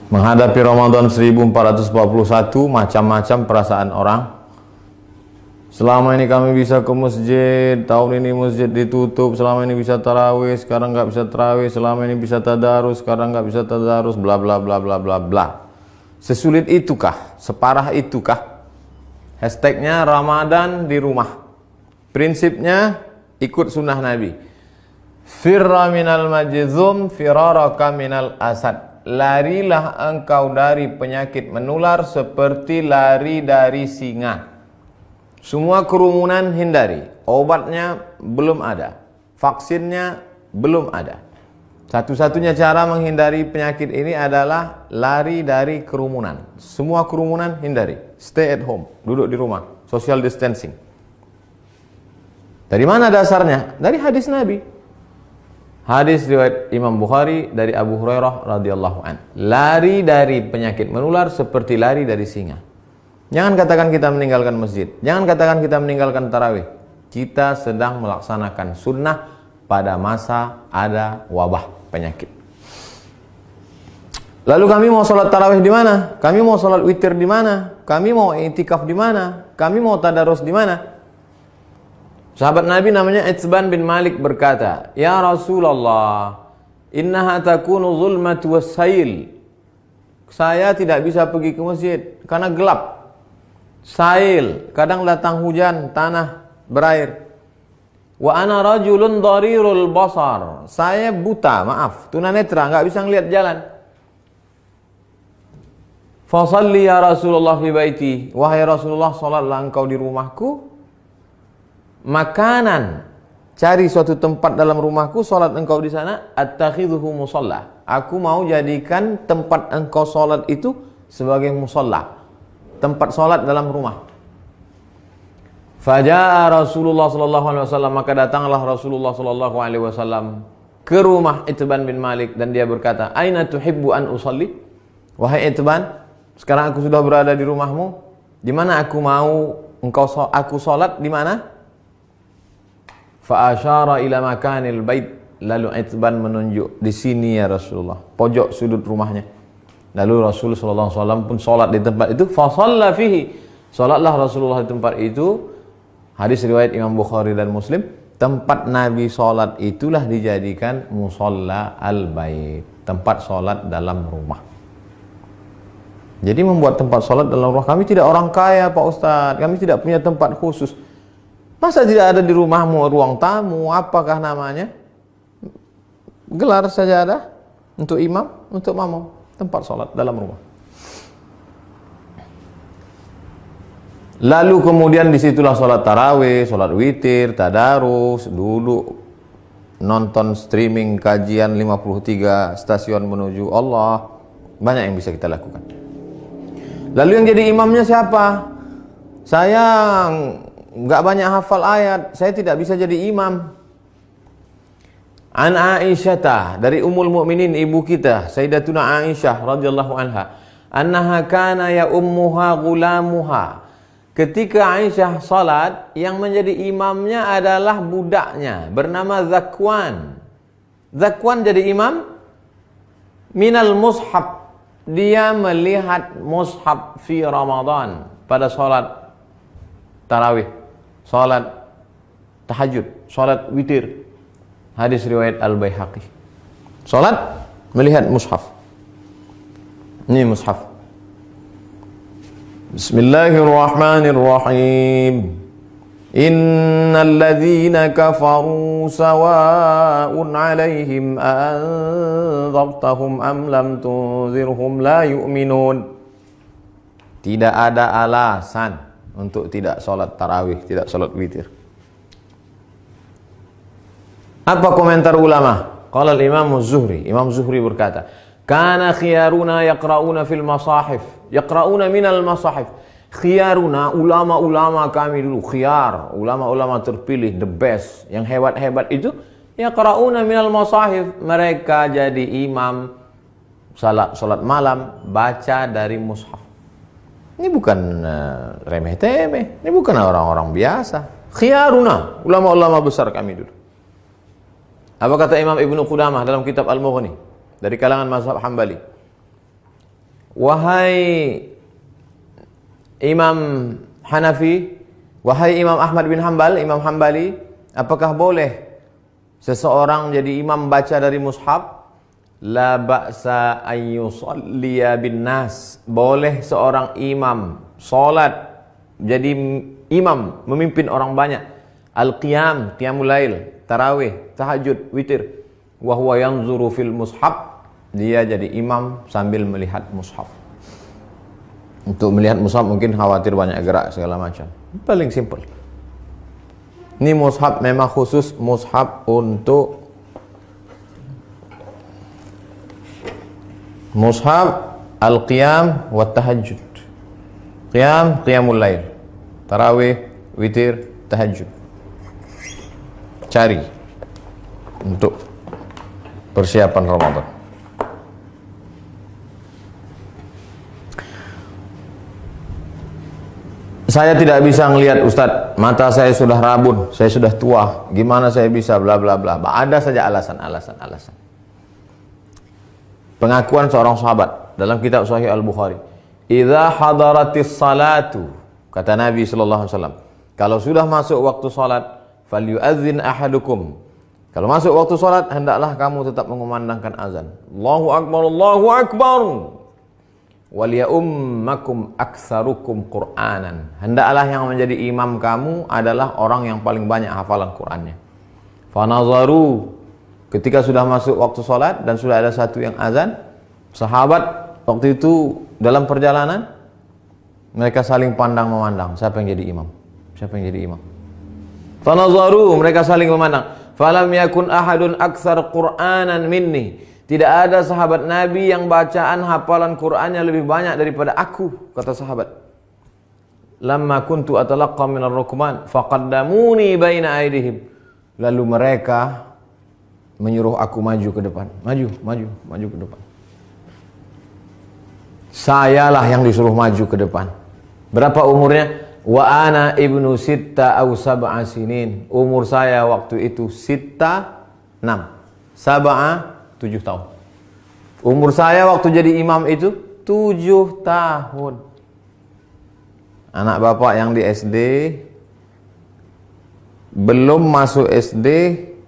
Menghadapi Ramadan 1441, macam-macam perasaan orang. Selama ini kami bisa ke masjid, tahun ini masjid ditutup, selama ini bisa tarawih, sekarang nggak bisa tarawih, selama ini bisa tadarus, sekarang nggak bisa tadarus, bla bla bla bla bla bla. Sesulit itukah? Separah itukah? Hashtagnya Ramadan di rumah. Prinsipnya ikut sunnah Nabi. Firra minal majzum firaraka minal asad. Larilah engkau dari penyakit menular seperti lari dari singa. Semua kerumunan hindari. Obatnya belum ada. Vaksinnya belum ada. Satu-satunya cara menghindari penyakit ini adalah lari dari kerumunan. Semua kerumunan hindari. Stay at home. Duduk di rumah. Social distancing. Dari mana dasarnya? Dari hadis Nabi. Hadis riwayat Imam Bukhari dari Abu Hurairah radhiyallahu an. Lari dari penyakit menular seperti lari dari singa. Jangan katakan kita meninggalkan masjid. Jangan katakan kita meninggalkan tarawih. Kita sedang melaksanakan sunnah pada masa ada wabah penyakit. Lalu kami mau sholat tarawih di mana? Kami mau sholat witir di mana? Kami mau i'tikaf di mana? Kami mau tadarus di mana? Sahabat Nabi namanya Itsban bin Malik berkata, "Ya Rasulullah, innaha takunu zulmatu wassail." Saya tidak bisa pergi ke masjid karena gelap. Sail, kadang datang hujan, tanah berair. Wa ana rajulun dharirul basar. Saya buta, maaf, tunanetra, enggak bisa ngelihat jalan. Fa shalli ya Rasulullah fi baiti. Wahai Rasulullah, salatlah engkau di rumahku. Makanan, cari suatu tempat dalam rumahku, salat engkau di sana. Attakhidhuhu musalla. Aku mau jadikan tempat engkau salat itu sebagai musalla. Tempat salat dalam rumah. Faja'a Rasulullah sallallahu alaihi wasallam, maka datanglah Rasulullah sallallahu alaihi wasallam ke rumah Itsban bin Malik dan dia berkata, "Aina tuhibbu an usalli?" Wahai Itsban, sekarang aku sudah berada di rumahmu. Di mana aku mau aku salat di mana? Fa asyara ila makanil bait. Lalu Itsban menunjuk, di sini ya Rasulullah, pojok sudut rumahnya. Lalu Rasul sallallahu alaihi wasallam pun salat di tempat itu, fa shalla fihi. Salatlah Rasulullah di tempat itu. Hadis riwayat Imam Bukhari dan Muslim. Tempat Nabi salat itulah dijadikan musalla al-bait, tempat salat dalam rumah. Jadi membuat tempat salat dalam rumah. Kami tidak orang kaya, Pak Ustadz. Kami tidak punya tempat khusus. Masa tidak ada di rumahmu ruang tamu? Apakah namanya? Gelar sajadah untuk imam, untuk makmum. Tempat sholat dalam rumah. Lalu kemudian disitulah sholat tarawih, sholat witir, tadarus, duduk nonton streaming kajian 53 stasiun menuju Allah. Banyak yang bisa kita lakukan. Lalu yang jadi imamnya siapa? Saya nggak banyak hafal ayat, saya tidak bisa jadi imam. An Aisyah, dari Ummul Mukminin, ibu kita Sayyidatuna Aisyah radhiyallahu anha, annaha kana ya ummuha gulamuha. Ketika Aisyah salat, yang menjadi imamnya adalah budaknya bernama Zakwan. Zakwan jadi imam minal mushaf. Dia melihat mushaf fi Ramadan pada salat tarawih, salat tahajud, salat witir. Hadis riwayat Al-Baihaqi. Salat melihat mushaf. Ini mushaf. Bismillahirrahmanirrahim. Innal ladzina kafaru sawa'un 'alaihim anzartahum am lam tunzirhum la yu'minun. Tidak ada alasan untuk tidak salat tarawih, tidak salat witir. Apa komentar ulama? Qala al-Imam Az-Zuhri. Imam Zuhri berkata, "Kana khiyaruna yaqra'una fil masahif." Yaqra'una minal masahif. Khiyaruna, ulama-ulama kami dulu, khiyar, ulama-ulama terpilih, the best, yang hebat-hebat itu, yaqra'una minal masahif. Mereka jadi imam salat malam, baca dari mushaf. Ini bukan remeh-temeh, ini bukan orang-orang biasa. Khiyaruna, ulama-ulama besar kami dulu. Apa kata Imam Ibnu Qudamah dalam kitab Al-Mughni dari kalangan mazhab Hambali? wahai Imam Hanafi, wahai Imam Ahmad bin Hanbal, Imam Hambali, apakah boleh seseorang jadi imam baca dari mushaf? La ba'sa an yusalliya bin nas. Boleh seorang imam salat jadi imam memimpin orang banyak. Al-qiyam, qiyamul lail, tarawih, tahajud, witir. Wa huwa yanzuru fil mushaf. Dia jadi imam sambil melihat mushaf. Untuk melihat mushaf mungkin khawatir banyak gerak segala macam. Paling simple. Ini mushaf memang khusus mushaf untuk mushaf al-qiyam wa tahajud. Qiyam, qiyamul lail. Tarawih, witir, tahajud. Cari untuk persiapan Ramadan. Saya tidak bisa ngelihat Ustadz, mata saya sudah rabun, saya sudah tua, gimana saya bisa bla bla bla. Ada saja alasan. Pengakuan seorang sahabat dalam kitab Sahih Al-Bukhari, "Idza hadaratis salatu," kata Nabi sallallahu alaihi wasallam, kalau sudah masuk waktu salat, falyu'adzin ahadukum. Kalau masuk waktu salat, hendaklah kamu tetap mengumandangkan azan. Allahu akbar, Allahu akbar. Waliyummakum aktsarukum Qur'anan. Hendaklah yang menjadi imam kamu adalah orang yang paling banyak hafalan Qur'annya. Fanazaru, ketika sudah masuk waktu salat dan sudah ada satu yang azan, sahabat waktu itu dalam perjalanan mereka saling pandang memandang, siapa yang jadi imam? Siapa yang jadi imam? Fanazaru, mereka saling memandang. Falam yakun ahadun aktsar Qur'anan minni. Tidak ada sahabat Nabi yang bacaan hafalan Qur'annya lebih banyak daripada aku, kata sahabat. Lamma kuntu atalaqqa minar rukman faqaddamuni baina aydihim. Lalu mereka menyuruh aku maju ke depan. Maju ke depan. Sayalah yang disuruh maju ke depan. Berapa umurnya? Wa ana ibnu sitta aw sab'a sinin. Umur saya waktu itu sitta 6. Sab'a 7 tahun. Umur saya waktu jadi imam itu 7 tahun. Anak bapak yang di SD, belum masuk SD,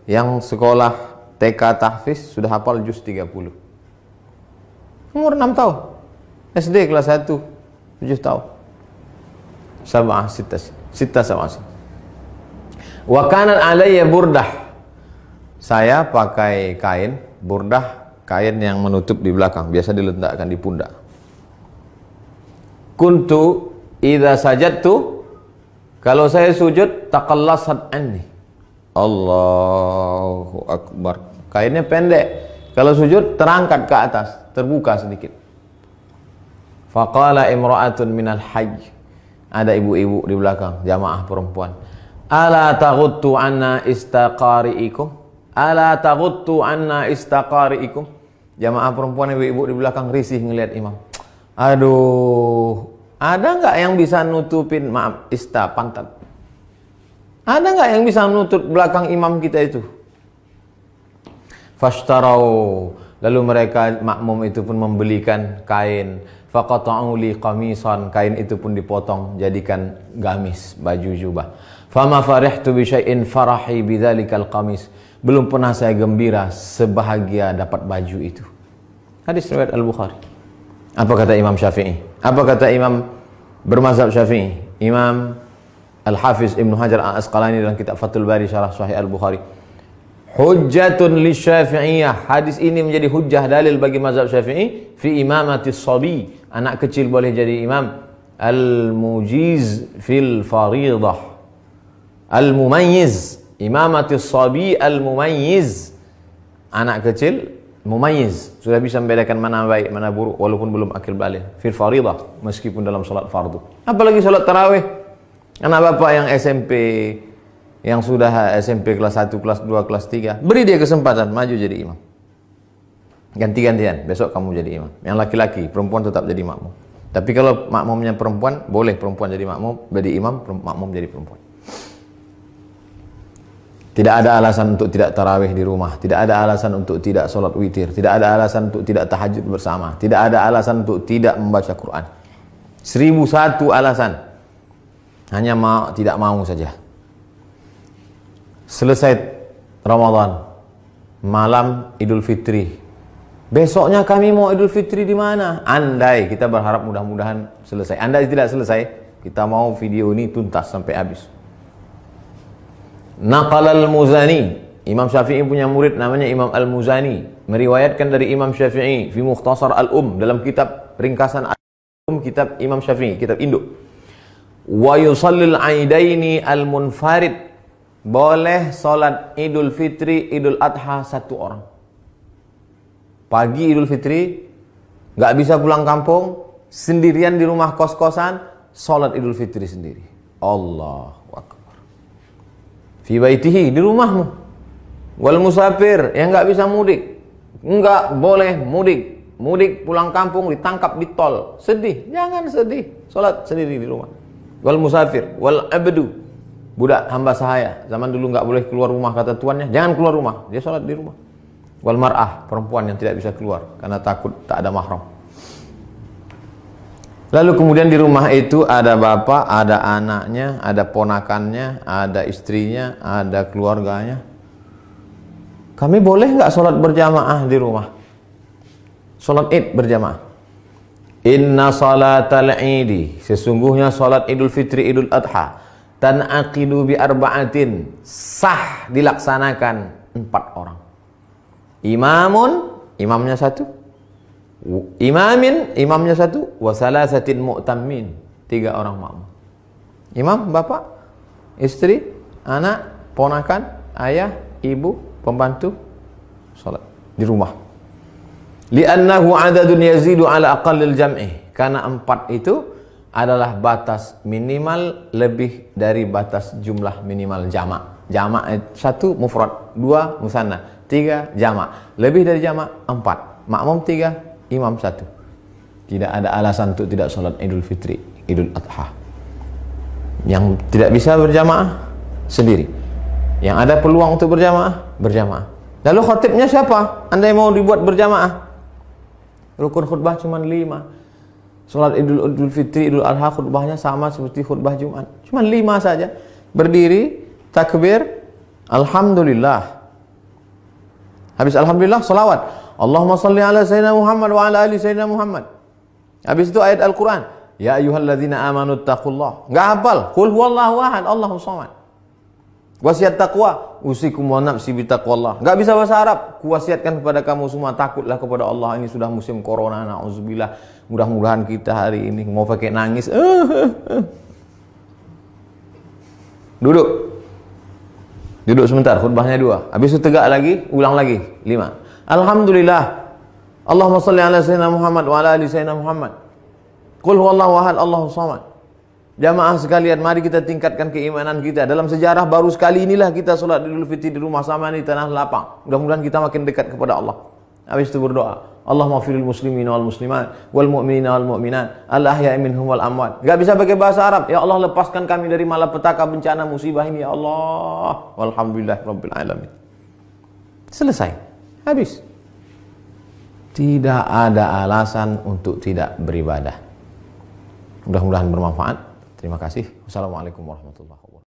yang sekolah TK tahfiz sudah hafal juz 30. Umur 6 tahun. SD kelas 1, 7 tahun. Sab'ah sitta sab'ah. Wa kanat alayya burdah. Saya pakai kain burdah, kain yang menutup di belakang, biasa diletakkan di pundak. Kuntu idza sajadtu, kalau saya sujud, taqallasat anni. Allahu akbar. Kainnya pendek. Kalau sujud terangkat ke atas, terbuka sedikit. Faqala imra'atun minal hajj. Ada ibu-ibu di belakang, jamaah perempuan. Ala taghuttu anna istaqari'ikum? Ala taghuttu anna istaqari'ikum? Jamaah perempuan ibu-ibu di belakang risih ngelihat imam. Aduh, ada nggak yang bisa nutupin, maaf, pantat? Ada nggak yang bisa nutup belakang imam kita itu? Fashtarau, lalu mereka makmum itu pun membelikan kain. Faqata'u li qamisan, kain itu pun dipotong jadikan gamis, baju jubah. Fama farihtu bi syai'in farahi bidzalikal qamis. Belum pernah saya gembira sebahagia dapat baju itu. Hadis riwayat Al-Bukhari. Apa kata Imam Syafi'i? Apa kata Imam bermazhab Syafi'i? Imam Al-Hafiz Ibnu Hajar Al-Asqalani dalam kitab Fathul Bari Syarah Sahih Al-Bukhari. Hujjatun li Syafi'iyah. Hadis ini menjadi hujjah dalil bagi mazhab Syafi'i fi imamatis sabi. Anak kecil boleh jadi imam. Al-mujiz fil faridah. Al-mumayyiz. Imamatis sabi al-mumayyiz. Anak kecil mumayyiz, sudah bisa membedakan mana baik mana buruk walaupun belum akil balik. Fil faridah, meskipun dalam salat fardu. Apalagi salat tarawih. Anak bapak yang SMP, yang sudah SMP kelas 1, kelas 2, kelas 3, beri dia kesempatan maju jadi imam. Ganti-gantian, besok kamu jadi imam. Yang laki-laki, perempuan tetap jadi makmum. Tapi kalau makmumnya perempuan, boleh perempuan jadi makmum, jadi imam, makmum jadi perempuan. Tidak ada alasan untuk tidak tarawih di rumah. Tidak ada alasan untuk tidak sholat witir. Tidak ada alasan untuk tidak tahajud bersama. Tidak ada alasan untuk tidak membaca Quran. 1001 alasan. Hanya tidak mau saja. Selesai Ramadan, malam Idul Fitri. Besoknya kami mau Idul Fitri di mana? Andai, kita berharap mudah-mudahan selesai. Andai tidak selesai, kita mau video ini tuntas sampai habis. Naqal al-Muzani, Imam Syafi'i punya murid namanya Imam al-Muzani, meriwayatkan dari Imam Syafi'i fi Mukhtasar al-Um, dalam kitab ringkasan al-Um, kitab Imam Syafi'i, kitab induk. Wa yusallil aidaini al-munfarid, boleh salat Idul Fitri, Idul Adha satu orang. Pagi Idul Fitri, nggak bisa pulang kampung, sendirian di rumah kos-kosan, salat Idul Fitri sendiri. Allahu Akbar. Fi baitihi, di rumahmu. Wal musafir, yang nggak bisa mudik, nggak boleh mudik. Mudik pulang kampung ditangkap di tol, sedih, jangan sedih, salat sendiri di rumah. Wal musafir, wal abdu, budak hamba sahaya, zaman dulu nggak boleh keluar rumah kata tuannya, jangan keluar rumah, dia salat di rumah. Wal mar'ah, perempuan yang tidak bisa keluar karena takut tak ada mahram. Lalu kemudian di rumah itu ada bapak, ada anaknya, ada ponakannya, ada istrinya, ada keluarganya. Kami boleh nggak sholat berjamaah di rumah? Sholat id berjamaah. Inna salatal idi, sesungguhnya sholat Idul Fitri, Idul Adha, tan'aqidu bi arba'atin, sah dilaksanakan 4 orang. Imamun, imamnya 1. Imamin, imamnya 1, wa salasatin mu'tammin, 3 orang makmum. Imam, bapak, istri, anak, ponakan, ayah, ibu, pembantu, salat di rumah. Li'annahu adadun yazidu ala aqallil jam'i, karena 4 itu adalah batas minimal lebih dari batas jumlah minimal jamak. Jamak 1 mufrad, 2 musanna, 3 jamak. Lebih dari jamak 4, makmum 3, imam 1. Tidak ada alasan untuk tidak sholat Idul Fitri, Idul Adha. Yang tidak bisa berjamaah sendiri. Yang ada peluang untuk berjamaah, berjamaah. Lalu khotibnya siapa? Andai mau dibuat berjamaah, rukun khutbah cuma 5. Sholat Idul Fitri, Idul Adha khutbahnya sama seperti khutbah Jumat, cuma 5 saja. Berdiri, takbir, alhamdulillah. Habis alhamdulillah, salawat. Allahumma salli ala Sayyidina Muhammad wa ala ali Sayyidina Muhammad. Habis itu ayat Al-Quran. Ya ayyuhalladzina amanu taqullah. Nggak hafal. Qul huwallahu ahad, Allahu samad. Wasiat taqwa. Usikum wa nafsi bitaqwallah. Nggak bisa bahasa Arab. Kuwasiatkan kepada kamu semua, takutlah kepada Allah. Ini sudah musim corona, na'udzubillah. Mudah-mudahan kita hari ini mau pakai nangis. Duduk. Duduk sebentar, khutbahnya 2. Habis itu tegak lagi, ulang lagi, 5. Alhamdulillah. Allahumma salli ala Sayyidina Muhammad wa ala ali Sayyidina Muhammad. Qul huwallahu ahad, Allahu samad. Jamaah sekalian, mari kita tingkatkan keimanan kita. Dalam sejarah baru sekali inilah kita sholat Idul Fitri di rumah sama di tanah lapang. Mudah-mudahan kita makin dekat kepada Allah. Habis itu berdoa, Allahumma firil muslimin wal muslimat wal mu'minina wal mu'minat al ahya'i minhum wal amwat. Gak bisa pakai bahasa Arab. Ya Allah, lepaskan kami dari malapetaka bencana musibah ini ya Allah. Walhamdulillah rabbil alamin. Selesai. Habis. Tidak ada alasan untuk tidak beribadah. Mudah-mudahan bermanfaat. Terima kasih. Wassalamualaikum warahmatullahi wabarakatuh.